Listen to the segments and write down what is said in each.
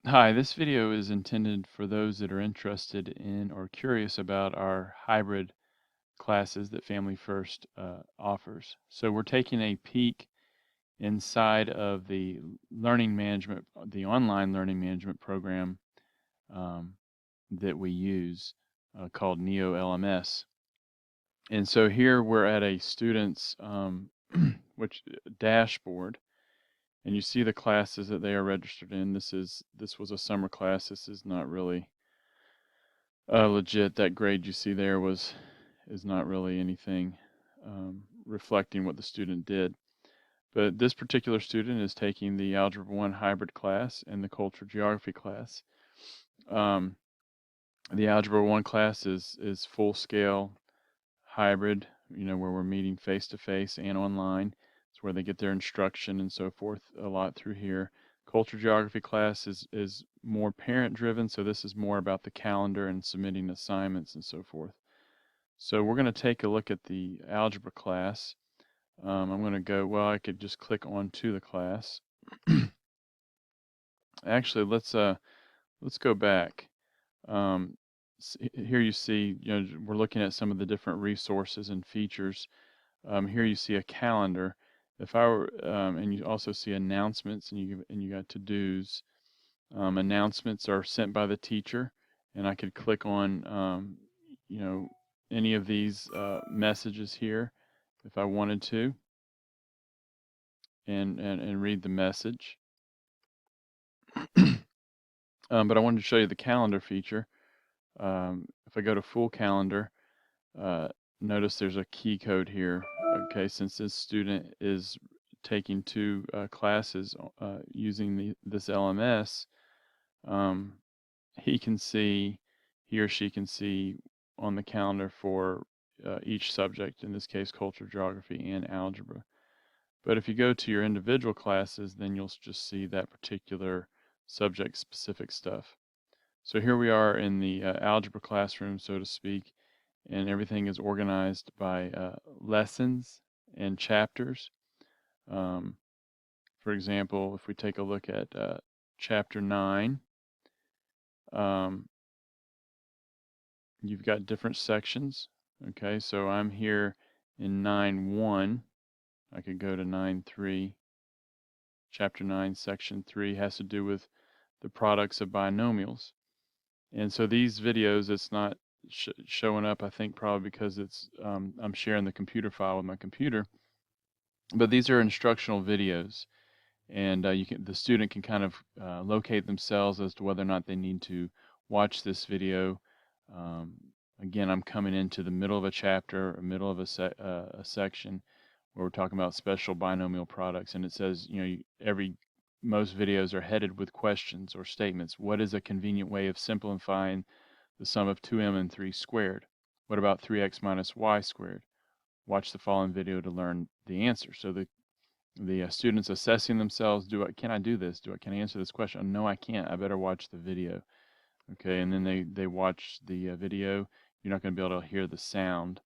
Hi, this video is intended for those that are interested in or curious about our hybrid classes that Family First offers. So we're taking a peek inside of the learning management, the online learning management program um, that we use called Neo LMS. And so here we're at a student's which dashboard, and you see the classes that they are registered in. This was a summer class. This is not really legit. That grade you see there is not really anything reflecting what the student did. But this particular student is taking the Algebra 1 hybrid class and the Culture Geography class. The Algebra 1 class is full-scale hybrid, where we're meeting face-to-face and online. It's where they get their instruction and so forth a lot through here. Culture Geography class is more parent-driven, so this is more about the calendar and submitting assignments and so forth. So we're going to take a look at the algebra class. I'm going to go, well, I could just click on to the class. Actually, let's go back. Here you see, we're looking at some of the different resources and features. Here you see a calendar. If I were, and you also see announcements, and you got to-dos. Announcements are sent by the teacher, and I could click on, any of these messages here if I wanted to, and read the message. But I wanted to show you the calendar feature. If I go to full calendar, notice there's a key code here. Okay, since this student is taking two classes using this LMS, he or she can see on the calendar for each subject, in this case culture, geography, and algebra. But if you go to your individual classes, then you'll just see that particular subject-specific stuff. So here we are in the algebra classroom, so to speak, and everything is organized by lessons and chapters. For example, if we take a look at chapter 9, you've got different sections. Okay, so I'm here in 9.1. I could go to 9.3. Chapter 9, section 3 has to do with the products of binomials. And so these videos, it's not showing up, I think probably because it's I'm sharing the computer file with my computer. But these are instructional videos, and the student can kind of locate themselves as to whether or not they need to watch this video. Again, I'm coming into the middle of a chapter, or middle of a section where we're talking about special binomial products, and it says, most videos are headed with questions or statements. What is a convenient way of simplifying the sum of 2m and 3 squared? What about 3x minus y squared? Watch the following video to learn the answer. So the students assessing themselves, can I do this? Can I answer this question? No, I can't. I better watch the video. Okay, and then they watch the video. You're not going to be able to hear the sound.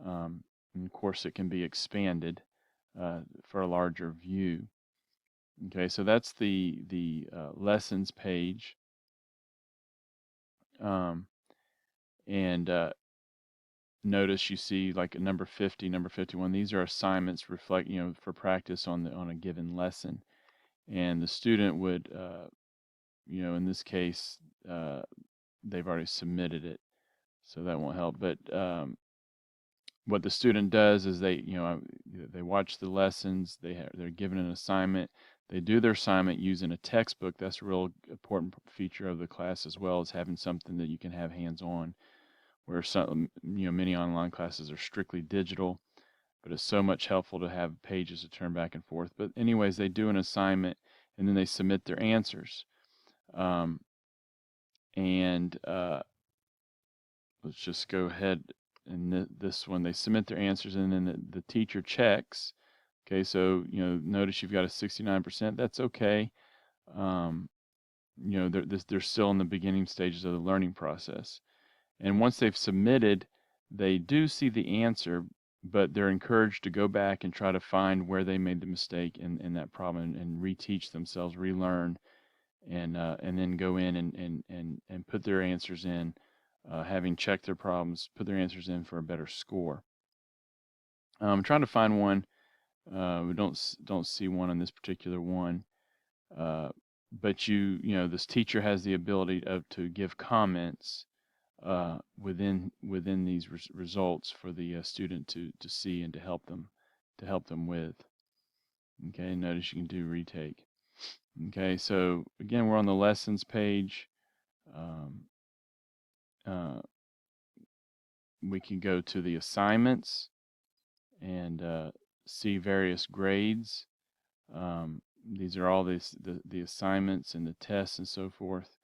And of course, it can be expanded for a larger view. Okay, so that's the lessons page. And notice you see like number 50, number 51. These are assignments for practice on a given lesson. And the student would, in this case, they've already submitted it, so that won't help. But what the student does is they watch the lessons. They're given an assignment. They do their assignment using a textbook. That's a real important feature of the class, as well as having something that you can have hands-on. Where many online classes are strictly digital, but it's so much helpful to have pages to turn back and forth. But anyways, they do an assignment and then they submit their answers. Let's just go ahead, and this one, they submit their answers, and then the teacher checks. Okay, so notice you've got a 69%. That's okay. They're still in the beginning stages of the learning process. And once they've submitted, they do see the answer, but they're encouraged to go back and try to find where they made the mistake in that problem and reteach themselves, relearn, and then go in and put their answers in, having checked their problems, put their answers in for a better score. I'm trying to find one. We don't see one on this particular one, but this teacher has the ability to give comments within these results for the student to see and to help them with. Okay, notice you can do retake. Okay, so again, we're on the lessons page. We can go to the assignments and see various grades. These are all the assignments and the tests and so forth.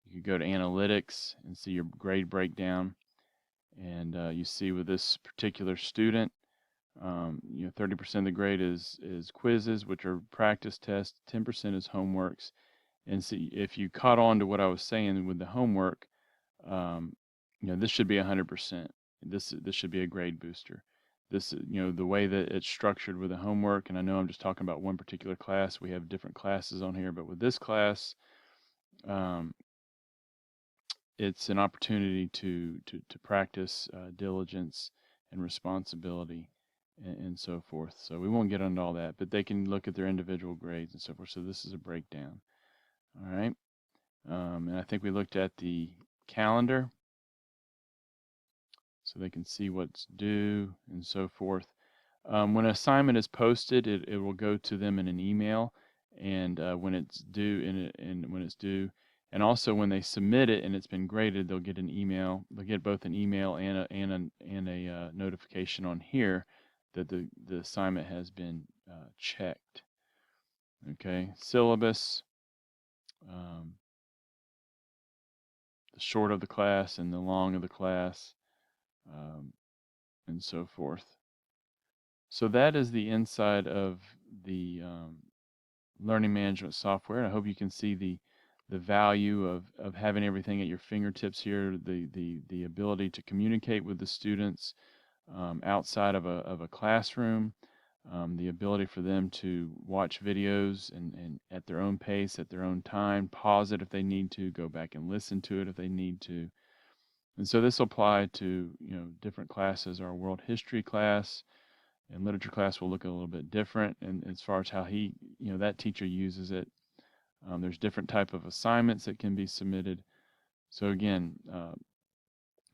You could go to analytics and see your grade breakdown. And you see with this particular student, 30% of the grade is quizzes, which are practice tests. 10% is homeworks. And see, if you caught on to what I was saying with the homework, this should be 100%. This should be a grade booster. This, the way that it's structured with the homework, and I know I'm just talking about one particular class. We have different classes on here, but with this class, it's an opportunity to practice diligence and responsibility and so forth. So we won't get into all that, but they can look at their individual grades and so forth. So this is a breakdown. All right. And I think we looked at the calendar so they can see what's due and so forth. When an assignment is posted, it will go to them in an email, and when it's due, and also when they submit it and it's been graded, they'll get an email. They'll get both an email and a notification on here that the assignment has been checked. Okay, syllabus, the short of the class and the long of the class, and so forth. So that is the inside of the learning management software. And I hope you can see the value of having everything at your fingertips here, the ability to communicate with the students outside of a classroom, the ability for them to watch videos and at their own pace, at their own time, pause it if they need to, go back and listen to it if they need to. And so this will apply to different classes. Our world history class and literature class will look a little bit different, and as far as how that teacher uses it. There's different type of assignments that can be submitted. So again,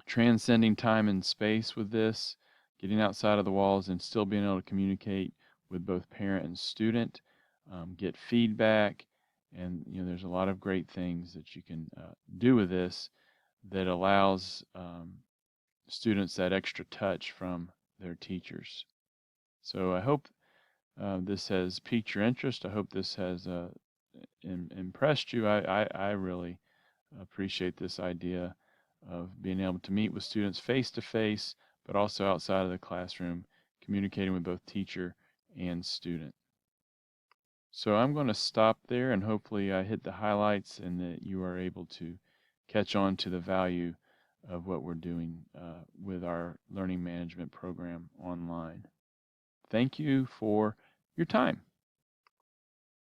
transcending time and space with this, getting outside of the walls and still being able to communicate with both parent and student, get feedback, and there's a lot of great things that you can do with this that allows students that extra touch from their teachers. So I hope this has piqued your interest. I hope this has impressed you. I really appreciate this idea of being able to meet with students face to face, but also outside of the classroom, communicating with both teacher and student. So I'm going to stop there, and hopefully I hit the highlights and that you are able to catch on to the value of what we're doing with our learning management program online. Thank you for your time.